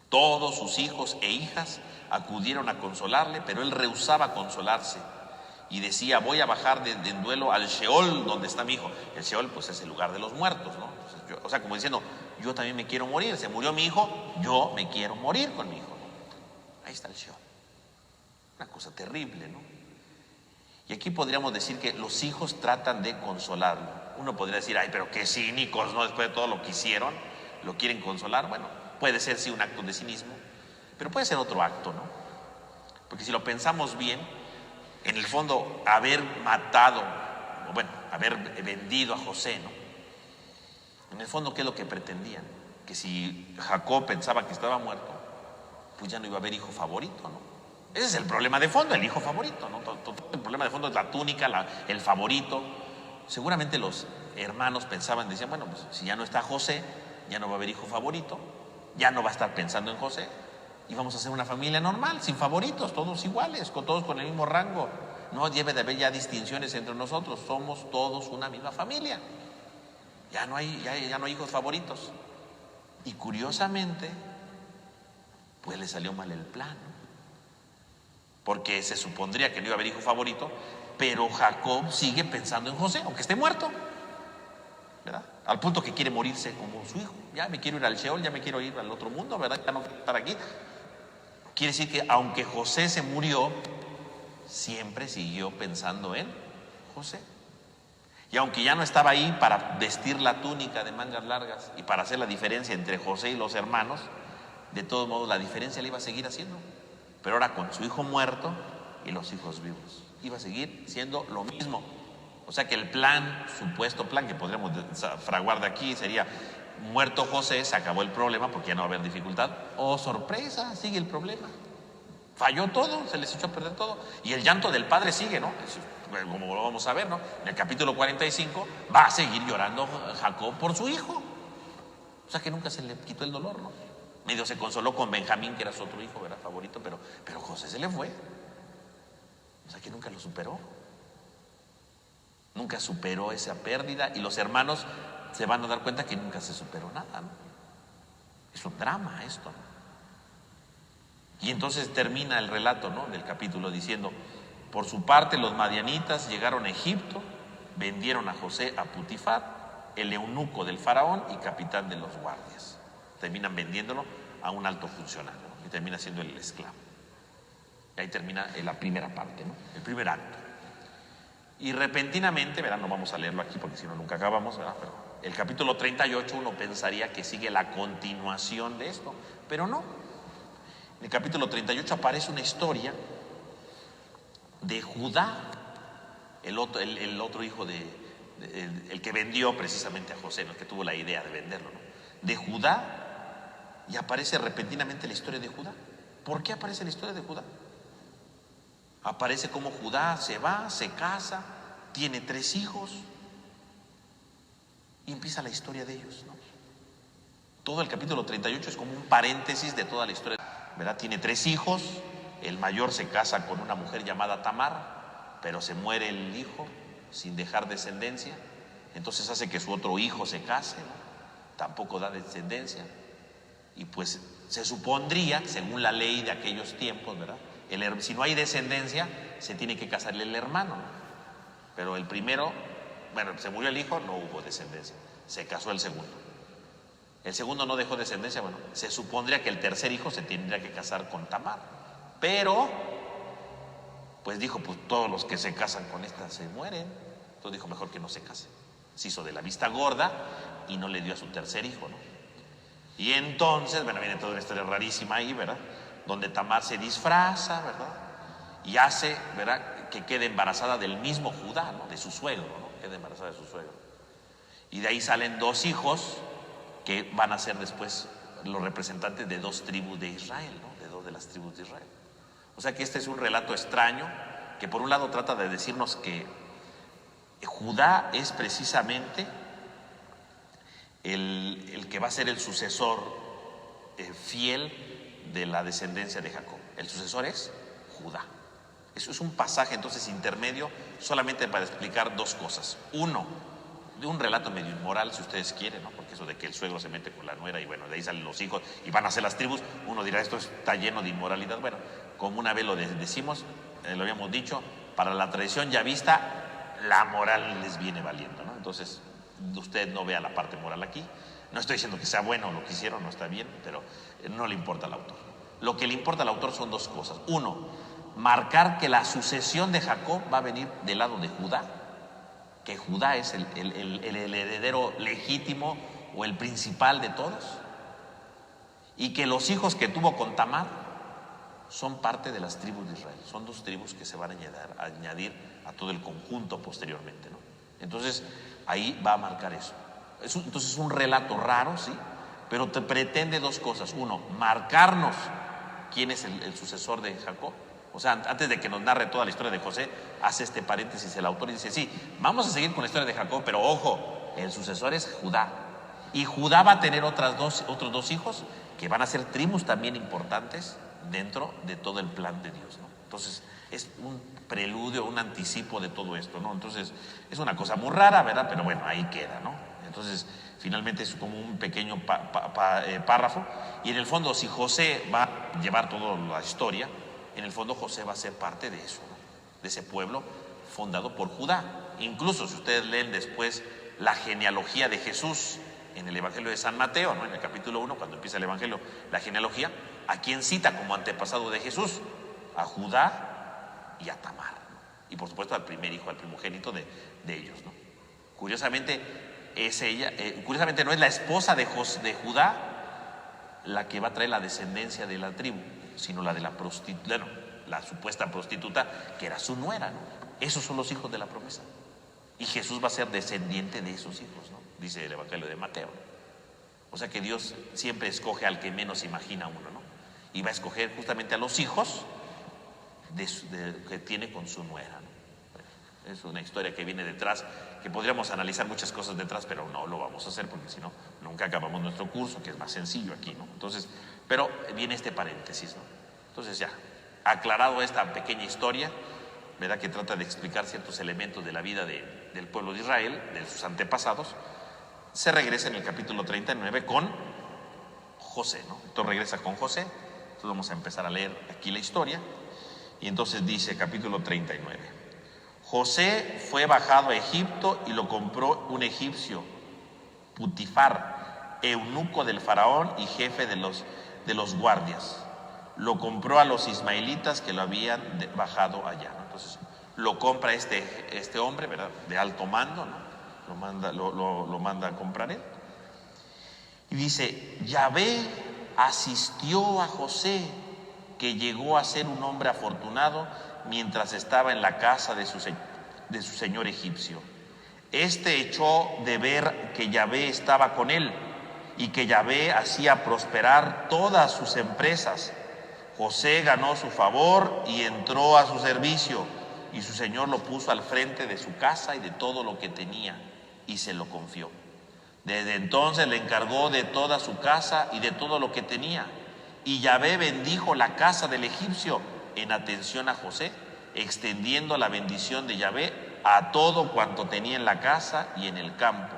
Speaker 1: Todos sus hijos e hijas acudieron a consolarle, pero él rehusaba consolarse y decía, voy a bajar de duelo al Sheol, donde está mi hijo. El Sheol, pues, es el lugar de los muertos, ¿no? Entonces, o sea, como diciendo, yo también me quiero morir, se murió mi hijo, yo me quiero morir con mi hijo, ¿no? Ahí está el Sheol. Una cosa terrible, ¿no? Y aquí podríamos decir que los hijos tratan de consolarlo. Uno podría decir, ay, pero qué cínicos, ¿no? Después de todo lo que hicieron, lo quieren consolar. Bueno, puede ser sí un acto de cinismo, pero puede ser otro acto, ¿no? Porque si lo pensamos bien, en el fondo, haber matado, bueno, haber vendido a José, ¿no? En el fondo, ¿qué es lo que pretendían? Que si Jacob pensaba que estaba muerto, pues ya no iba a haber hijo favorito, ¿no? Ese es el problema de fondo, el hijo favorito, ¿no? El problema de fondo es la túnica, el favorito. Seguramente los hermanos pensaban, decían, bueno, pues si ya no está José, ya no va a haber hijo favorito, ya no va a estar pensando en José, y vamos a hacer una familia normal, sin favoritos, todos iguales, todos con el mismo rango. No debe de haber ya distinciones entre nosotros, somos todos una misma familia. Ya no hay hijos favoritos. Y curiosamente, pues le salió mal el plan, ¿no? Porque se supondría que no iba a haber hijo favorito, pero Jacob sigue pensando en José, aunque esté muerto, ¿verdad? Al punto que quiere morirse como su hijo. Ya me quiero ir al Sheol, ya me quiero ir al otro mundo, ¿verdad? Ya no quiero estar aquí. Quiere decir que aunque José se murió, siempre siguió pensando en José. Y aunque ya no estaba ahí para vestir la túnica de mangas largas y para hacer la diferencia entre José y los hermanos, de todos modos la diferencia la iba a seguir haciendo. Pero ahora con su hijo muerto y los hijos vivos, iba a seguir siendo lo mismo. O sea que el supuesto plan que podríamos fraguar de aquí sería: muerto José, se acabó el problema porque ya no va a haber dificultad. Oh, sorpresa, sigue el problema. Falló todo, se les echó a perder todo. Y el llanto del padre sigue, ¿no? Como lo vamos a ver, ¿no? En el capítulo 45 va a seguir llorando Jacob por su hijo. O sea que nunca se le quitó el dolor, ¿no? Medio se consoló con Benjamín, que era su otro hijo, ¿verdad? Favorito, pero José se le fue. O sea que nunca lo superó. Nunca superó esa pérdida, y los hermanos se van a dar cuenta que nunca se superó nada, ¿no? Es un drama esto, ¿no? Y entonces termina el relato, ¿no?, del capítulo diciendo: por su parte los madianitas llegaron a Egipto, vendieron a José a Putifar, el eunuco del faraón y capitán de los guardias. Terminan vendiéndolo a un alto funcionario, ¿no?, y termina siendo el esclavo. Y ahí termina la primera parte, ¿no?, el primer acto. Y repentinamente, verán, no vamos a leerlo aquí porque si no nunca acabamos, ¿verdad?, pero el capítulo 38 uno pensaría que sigue la continuación de esto, pero no. En el capítulo 38 aparece una historia de Judá, el otro hijo el que vendió precisamente a José, ¿no?, el que tuvo la idea de venderlo, ¿no?, de Judá, y aparece repentinamente la historia de Judá. ¿Por qué aparece la historia de Judá? Aparece como Judá se va, se casa, tiene 3 hijos y empieza la historia de ellos, ¿no? Todo el capítulo 38 es como un paréntesis de toda la historia, ¿verdad? Tiene 3 hijos, el mayor se casa con una mujer llamada Tamar, pero se muere el hijo sin dejar descendencia, entonces hace que su otro hijo se case, ¿no?, tampoco da descendencia, y pues se supondría, según la ley de aquellos tiempos, ¿verdad?, si no hay descendencia, se tiene que casarle el hermano, ¿no? Pero el primero, bueno, se murió el hijo, no hubo descendencia, se casó el segundo. El segundo no dejó descendencia, bueno, se supondría que el tercer hijo se tendría que casar con Tamar, pero pues dijo, pues todos los que se casan con esta se mueren, entonces dijo, mejor que no se case. Se hizo de la vista gorda y no le dio a su tercer hijo, ¿no? Y entonces, bueno, viene toda una historia rarísima ahí, ¿verdad?, donde Tamar se disfraza, ¿verdad?, y hace, ¿verdad?, que quede embarazada del mismo Judá, ¿no?, de su suegro, ¿no?, quede embarazada de su suegro. Y de ahí salen 2 hijos que van a ser después los representantes de 2 tribus de Israel, ¿no?, de 2 de las tribus de Israel. O sea que este es un relato extraño que por un lado trata de decirnos que Judá es precisamente el que va a ser el sucesor fiel de la descendencia de Jacob. El sucesor es Judá. Eso es un pasaje entonces intermedio solamente para explicar 2 cosas. Uno, de un relato medio inmoral, si ustedes quieren, ¿no?, porque eso de que el suegro se mete con la nuera y bueno, de ahí salen los hijos y van a ser las tribus, uno dirá, esto está lleno de inmoralidad. Bueno, como una vez lo decimos, lo habíamos dicho, para la tradición ya vista, la moral les viene valiendo, ¿no? Entonces, usted no vea la parte moral aquí. No estoy diciendo que sea bueno lo que hicieron, no está bien, pero no le importa al autor. Lo que le importa al autor son 2 cosas. Uno, marcar que la sucesión de Jacob va a venir del lado de Judá, que Judá es el heredero legítimo o el principal de todos, y que los hijos que tuvo con Tamar son parte de las tribus de Israel. Son 2 tribus que se van a añadir a todo el conjunto posteriormente, ¿no? Entonces ahí va a marcar eso. Entonces es un relato raro, sí, pero te pretende 2 cosas. Uno, marcarnos quién es el sucesor de Jacob. O sea, antes de que nos narre toda la historia de José, hace este paréntesis el autor y dice, sí, vamos a seguir con la historia de Jacob, pero ojo, el sucesor es Judá. Y Judá va a tener otros 2 hijos que van a ser tribus también importantes dentro de todo el plan de Dios, ¿no? Entonces es un preludio, un anticipo de todo esto, ¿no? Entonces es una cosa muy rara, ¿verdad? Pero bueno, ahí queda, ¿no? Entonces finalmente es como un pequeño párrafo, y en el fondo si José va a llevar toda la historia, en el fondo José va a ser parte de eso, ¿no?, de ese pueblo fundado por Judá. Incluso si ustedes leen después la genealogía de Jesús en el Evangelio de San Mateo, ¿no?, en el capítulo 1, cuando empieza el Evangelio, la genealogía, ¿a quién cita como antepasado de Jesús? A Judá y a Tamar, ¿no?, y por supuesto al primer hijo, al primogénito de ellos, ¿no? Curiosamente es ella, curiosamente no es la esposa de Judá la que va a traer la descendencia de la tribu, sino la de la supuesta prostituta, que era su nuera, ¿no? Esos son los hijos de la promesa. Y Jesús va a ser descendiente de esos hijos, ¿no?, dice el Evangelio de Mateo. O sea que Dios siempre escoge al que menos imagina uno, ¿no? Y va a escoger justamente a los hijos que tiene con su nuera, ¿no? Es una historia que viene detrás, que podríamos analizar muchas cosas detrás, pero no lo vamos a hacer porque si no, nunca acabamos nuestro curso, que es más sencillo aquí, ¿no? Entonces, pero viene este paréntesis, ¿no? Entonces ya, aclarado esta pequeña historia, ¿verdad?, que trata de explicar ciertos elementos de la vida del pueblo de Israel, de sus antepasados, se regresa en el capítulo 39 con José, ¿no? Entonces regresa con José Entonces vamos a empezar a leer aquí la historia. Y entonces dice, capítulo 39. José fue bajado a Egipto y lo compró un egipcio, Putifar, eunuco del faraón y jefe de los guardias. Lo compró a los ismaelitas que lo habían bajado allá, ¿no? Entonces lo compra este hombre, ¿verdad?, de alto mando, ¿no? Lo manda a comprar él. Y dice, Yahvé asistió a José, que llegó a ser un hombre afortunado mientras estaba en la casa de su señor egipcio. Este echó de ver que Yahvé estaba con él y que Yahvé hacía prosperar todas sus empresas. José ganó su favor y entró a su servicio, y su señor lo puso al frente de su casa y de todo lo que tenía, y se lo confió. Desde entonces le encargó de toda su casa y de todo lo que tenía. Y Yahvé bendijo la casa del egipcio en atención a José, extendiendo la bendición de Yahvé a todo cuanto tenía en la casa y en el campo.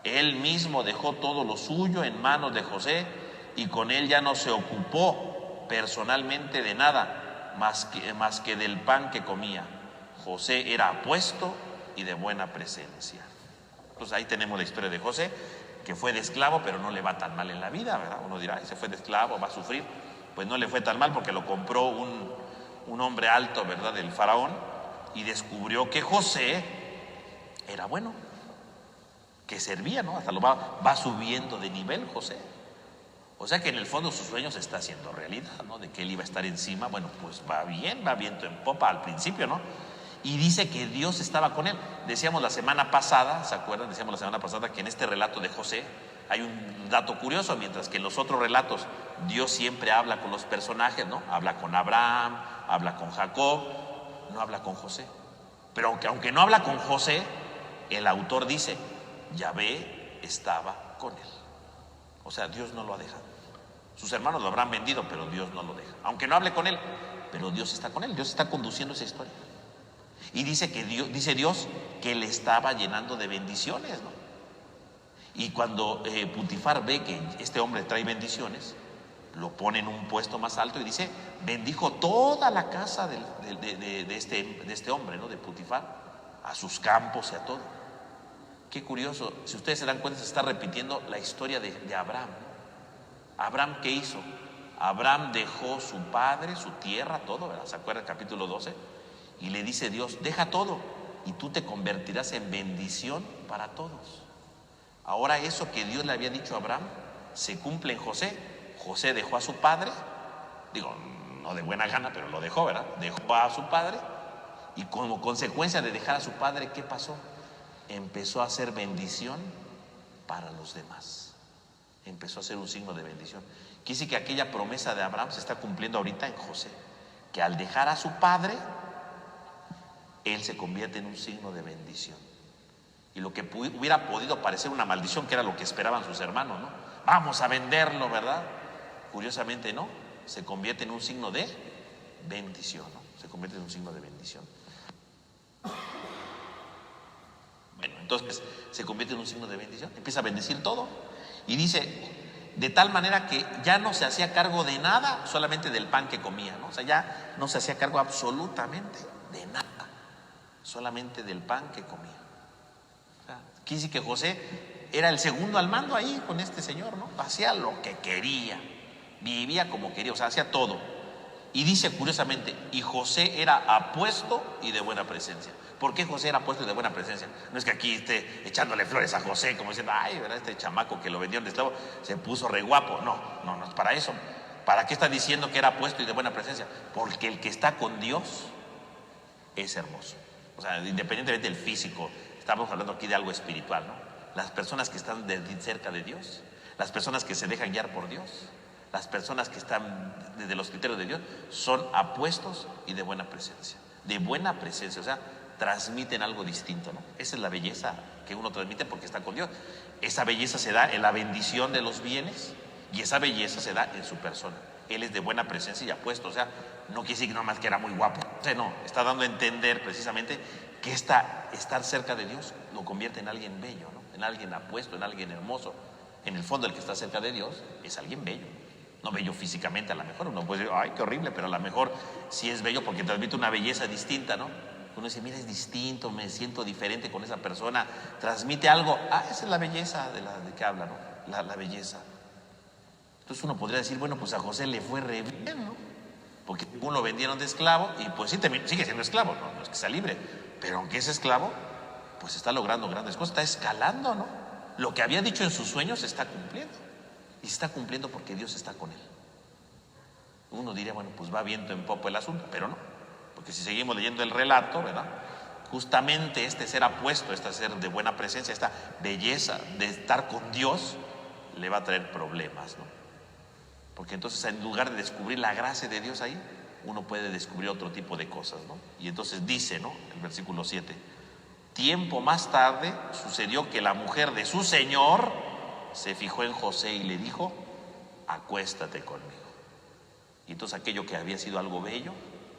Speaker 1: Él mismo dejó todo lo suyo en manos de José, y con él ya no se ocupó personalmente de nada más que del pan que comía. José era apuesto y de buena presencia. Entonces ahí tenemos la historia de José, que fue de esclavo, pero no le va tan mal en la vida, ¿verdad? Uno dirá, se fue de esclavo, va a sufrir. Pues no le fue tan mal porque lo compró un hombre alto, ¿verdad?, del faraón, y descubrió que José era bueno, que servía, ¿no? Hasta lo va subiendo de nivel José. O sea que en el fondo sus sueños se está haciendo realidad, ¿no? De que él iba a estar encima. Bueno, pues va viento en popa al principio, ¿no? Y dice que Dios estaba con él. Decíamos la semana pasada, ¿se acuerdan? Decíamos la semana pasada que en este relato de José hay un dato curioso. Mientras que en los otros relatos Dios siempre habla con los personajes, ¿no? Habla con Abraham, habla con Jacob, no habla con José. Pero aunque no habla con José, el autor dice, Yahvé estaba con él. O sea, Dios no lo ha dejado. Sus hermanos lo habrán vendido, pero Dios no lo deja. Aunque no hable con él, pero Dios está con él. Dios está conduciendo esa historia. Y dice Dios que le estaba llenando de bendiciones, ¿no? Y cuando Putifar ve que este hombre trae bendiciones, lo pone en un puesto más alto y dice, bendijo toda la casa de este hombre, ¿no?, de Putifar, a sus campos y a todo. Qué curioso, si ustedes se dan cuenta, se está repitiendo la historia de Abraham. Abraham, ¿qué hizo? Abraham dejó su padre, su tierra, todo, ¿verdad? ¿Se acuerdan el capítulo 12? Y le dice Dios, deja todo y tú te convertirás en bendición para todos. Ahora eso que Dios le había dicho a Abraham se cumple en José. José dejó a su padre, digo, no de buena gana, pero lo dejó, ¿verdad? Dejó a su padre, y como consecuencia de dejar a su padre, ¿qué pasó? Empezó a hacer bendición para los demás. Empezó a ser un signo de bendición. Quiere decir que aquella promesa de Abraham se está cumpliendo ahorita en José, que al dejar a su padre, él se convierte en un signo de bendición. Y lo que hubiera podido parecer una maldición, que era lo que esperaban sus hermanos, ¿no? Vamos a venderlo, ¿verdad? Curiosamente no, se convierte en un signo de bendición, ¿no? Se convierte en un signo de bendición. Bueno, entonces se convierte en un signo de bendición, empieza a bendecir todo. Y dice, de tal manera que ya no se hacía cargo de nada, solamente del pan que comía, ¿no? O sea, ya no se hacía cargo absolutamente de nada, solamente del pan que comía. O sea, quiere decir que José era el segundo al mando ahí con este señor, ¿no? Hacía lo que quería, vivía como quería, o sea, hacía todo. Y dice curiosamente, y José era apuesto y de buena presencia. ¿Por qué José era apuesto y de buena presencia? No es que aquí esté echándole flores a José, como diciendo, ay, ¿verdad? Este chamaco que lo vendieron de esclavo se puso re guapo. No es para eso. ¿Para qué está diciendo que era apuesto y de buena presencia? Porque el que está con Dios es hermoso. O sea, independientemente del físico, estamos hablando aquí de algo espiritual, ¿no? Las personas que están cerca de Dios, las personas que se dejan guiar por Dios, las personas que están desde los criterios de Dios, son apuestos y de buena presencia. De buena presencia, o sea, transmiten algo distinto, ¿no? Esa es la belleza que uno transmite porque está con Dios. Esa belleza se da en la bendición de los bienes, y esa belleza se da en su persona. Él es de buena presencia y apuesto, o sea, no quiere decir nomás que era muy guapo. O sea, no, está dando a entender precisamente que estar cerca de Dios lo convierte en alguien bello, ¿no? En alguien apuesto, en alguien hermoso. En el fondo, el que está cerca de Dios es alguien bello. No bello físicamente, a lo mejor uno puede decir, ay, qué horrible, pero a lo mejor sí es bello porque transmite una belleza distinta, ¿no? Uno dice, mira, es distinto, me siento diferente con esa persona, transmite algo. Ah, esa es la belleza de que habla, ¿no? La belleza. Entonces uno podría decir, bueno, pues a José le fue re bien, ¿no? Porque uno lo vendieron de esclavo y pues sí, sigue siendo esclavo, ¿no? No es que sea libre, pero aunque es esclavo, pues está logrando grandes cosas, está escalando, ¿no? Lo que había dicho en sus sueños se está cumpliendo. Y se está cumpliendo porque Dios está con él. Uno diría, bueno, pues va viento en popa el asunto, pero no. Porque si seguimos leyendo el relato, ¿verdad? Justamente este ser apuesto, este ser de buena presencia, esta belleza de estar con Dios, le va a traer problemas, ¿no? Porque entonces en lugar de descubrir la gracia de Dios ahí, uno puede descubrir otro tipo de cosas, ¿no? Y entonces dice, ¿no? El versículo 7, tiempo más tarde sucedió que la mujer de su señor se fijó en José y le dijo, acuéstate conmigo. Y entonces aquello que había sido algo bello,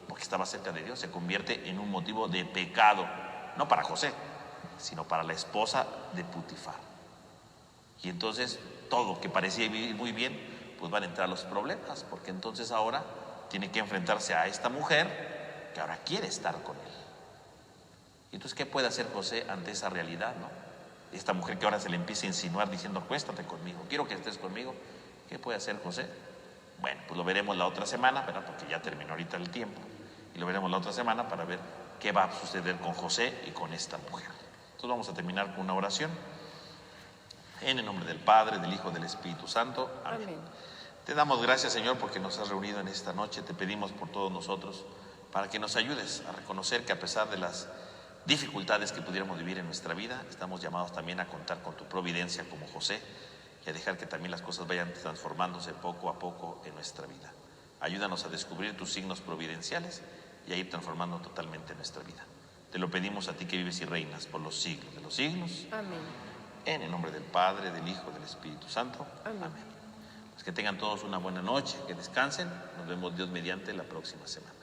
Speaker 1: porque estaba cerca de Dios, se convierte en un motivo de pecado, no para José, sino para la esposa de Putifar. Y entonces todo que parecía vivir muy bien, pues van a entrar los problemas, porque entonces ahora tiene que enfrentarse a esta mujer que ahora quiere estar con él. Y entonces, ¿qué puede hacer José ante esa realidad, no? Esta mujer que ahora se le empieza a insinuar diciendo, acuéstate conmigo, quiero que estés conmigo. ¿Qué puede hacer José? Bueno, pues lo veremos la otra semana, ¿verdad? Porque ya terminó ahorita el tiempo. Y lo veremos la otra semana para ver qué va a suceder con José y con esta mujer. Entonces vamos a terminar con una oración. En el nombre del Padre, del Hijo, del Espíritu Santo. Amén. Amén. Te damos gracias, Señor, porque nos has reunido en esta noche. Te pedimos por todos nosotros para que nos ayudes a reconocer que a pesar de las dificultades que pudiéramos vivir en nuestra vida, estamos llamados también a contar con tu providencia como José y a dejar que también las cosas vayan transformándose poco a poco en nuestra vida. Ayúdanos a descubrir tus signos providenciales y a ir transformando totalmente nuestra vida. Te lo pedimos a ti que vives y reinas por los siglos de los siglos.
Speaker 2: Amén.
Speaker 1: En el nombre del Padre, del Hijo, del Espíritu Santo.
Speaker 2: Amén.
Speaker 1: Amén. Pues que tengan todos una buena noche, que descansen. Nos vemos Dios mediante la próxima semana.